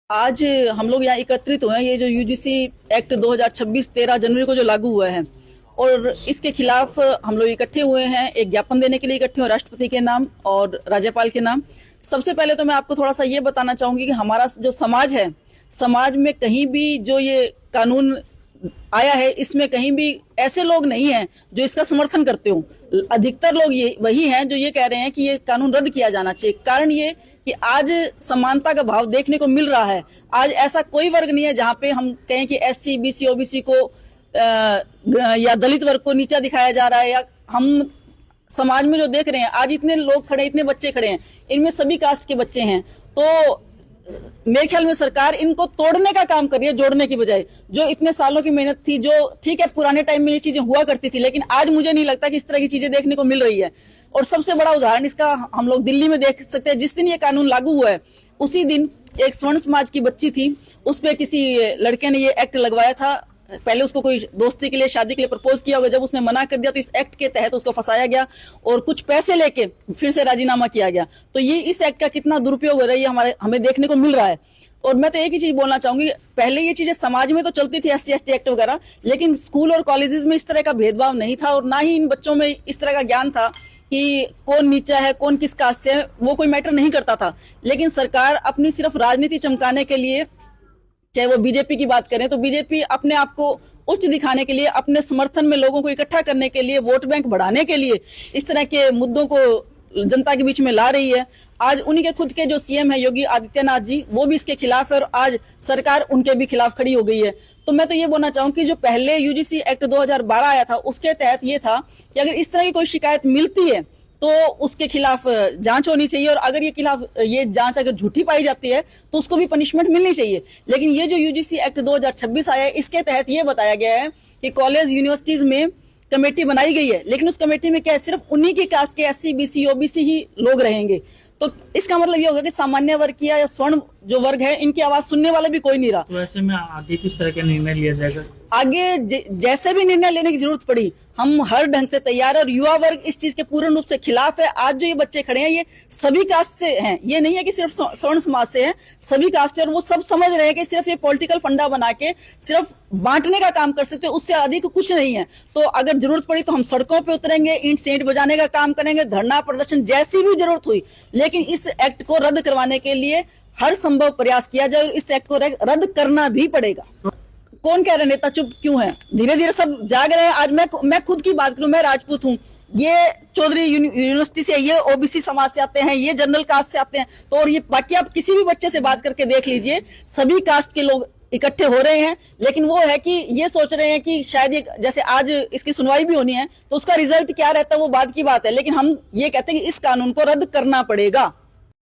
आज हम लोग यहाँ एकत्रित हुए हैं। ये जो यूजीसी एक्ट 2026 13 जनवरी को जो लागू हुआ है और इसके खिलाफ हम लोग इकट्ठे हुए हैं, एक ज्ञापन देने के लिए इकट्ठे हुए राष्ट्रपति के नाम और राज्यपाल के नाम। सबसे पहले तो मैं आपको थोड़ा सा ये बताना चाहूंगी कि हमारा जो समाज है, समाज में कहीं भी जो ये कानून आया है इसमें कहीं भी ऐसे लोग नहीं हैं जो इसका समर्थन करते हो। अधिकतर लोग ये वही हैं जो ये कह रहे हैं कि ये कानून रद्द किया जाना चाहिए। कारण ये कि आज समानता का भाव देखने को मिल रहा है। आज ऐसा कोई वर्ग नहीं है जहां पे हम कहें कि एससी बीसी ओबीसी को या दलित वर्ग को नीचा दिखाया जा रहा है। या हम समाज में जो देख रहे हैं आज इतने लोग खड़े, इतने बच्चे खड़े हैं, इनमें सभी कास्ट के बच्चे हैं। तो मेरे ख्याल में सरकार इनको तोड़ने का काम कर रही है, जोड़ने की बजाय। जो इतने सालों की मेहनत थी, जो ठीक है पुराने टाइम में ये चीजें हुआ करती थी, लेकिन आज मुझे नहीं लगता कि इस तरह की चीजें देखने को मिल रही है। और सबसे बड़ा उदाहरण इसका हम लोग दिल्ली में देख सकते हैं। जिस दिन ये कानून लागू हुआ है उसी दिन एक स्वर्ण समाज की बच्ची थी, उस पर किसी लड़के ने ये एक्ट लगवाया था। पहले उसको कोई दोस्ती के लिए, शादी के लिए प्रपोज किया होगा। जब उसने मना कर दिया तो इस एक्ट के तहत उसको फंसाया गया और कुछ पैसे लेके फिर से राजीनामा किया गया। तो ये इस एक्ट का कितना दुरुपयोग हो रहा है ये हमें देखने को मिल रहा है। और मैं तो एक ही चीज बोलना चाहूंगी, पहले ये चीजें समाज में तो चलती थी, SC ST एक्ट वगैरह, लेकिन स्कूल और कॉलेजेस में इस तरह का भेदभाव नहीं था और ना ही इन बच्चों में इस तरह का ज्ञान था कि कौन नीचा है, कौन किस कास्ट से है, वो कोई मैटर नहीं करता था। लेकिन सरकार अपनी सिर्फ राजनीति चमकाने के लिए, चाहे वो बीजेपी की बात करें तो बीजेपी अपने आप को उच्च दिखाने के लिए, अपने समर्थन में लोगों को इकट्ठा करने के लिए, वोट बैंक बढ़ाने के लिए इस तरह के मुद्दों को जनता के बीच में ला रही है। आज उन्हीं के खुद के जो CM है योगी आदित्यनाथ जी, वो भी इसके खिलाफ है और आज सरकार उनके भी खिलाफ खड़ी हो गई है। तो मैं तो ये बोलना चाहूंगी कि जो पहले UGC एक्ट 2012 आया था उसके तहत ये था कि अगर इस तरह की कोई शिकायत मिलती है तो उसके खिलाफ जांच होनी चाहिए और अगर ये जांच अगर झूठी पाई जाती है तो उसको भी पनिशमेंट मिलनी चाहिए। लेकिन ये जो UGC एक्ट 2026 आया है इसके तहत ये बताया गया है कि कॉलेज यूनिवर्सिटीज में कमेटी बनाई गई है, लेकिन उस कमेटी में क्या है, सिर्फ उन्हीं की कास्ट के SC BC OBC ही लोग रहेंगे। तो इसका मतलब ये होगा कि सामान्य वर्ग की या स्वर्ण जो वर्ग है इनकी आवाज सुनने वाला भी कोई नहीं रहा। तो ऐसे में आगे किस तरह का निर्णय लिया जाएगा? आगे जैसे भी निर्णय लेने की जरूरत पड़ी हम हर ढंग से तैयार है और युवा वर्ग इस चीज के पूर्ण रूप से खिलाफ है। आज जो ये बच्चे खड़े हैं ये सभी कास्ट से हैं, ये नहीं है कि सिर्फ स्वर्ण समाज से हैं, सभी कास्ट से। और वो सब समझ रहे हैं कि सिर्फ ये पॉलिटिकल फंडा बना के सिर्फ बांटने का काम कर सकते हैं, उससे अधिक कुछ नहीं है। तो अगर जरूरत पड़ी तो हम सड़कों पे उतरेंगे, ईंट सेंट बजाने का काम करेंगे, धरना प्रदर्शन जैसी भी जरूरत हुई, लेकिन इस एक्ट को रद्द करवाने के लिए हर संभव प्रयास किया जाए और इस एक्ट को रद्द करना भी पड़ेगा। कौन कह रहे नेता चुप क्यों है? धीरे धीरे सब जाग रहे हैं। आज मैं खुद की बात करूं, मैं राजपूत हूं, ये चौधरी यूनिवर्सिटी से, ये OBC समाज से आते हैं, ये जनरल कास्ट से आते हैं। तो और ये बाकी आप किसी भी बच्चे से बात करके देख लीजिए, सभी कास्ट के लोग इकट्ठे हो रहे हैं। लेकिन वो है कि ये सोच रहे हैं कि शायद ये, जैसे आज इसकी सुनवाई भी होनी है तो उसका रिजल्ट क्या रहता है वो बाद की बात है, लेकिन हम ये कहते हैं कि इस कानून को रद्द करना पड़ेगा।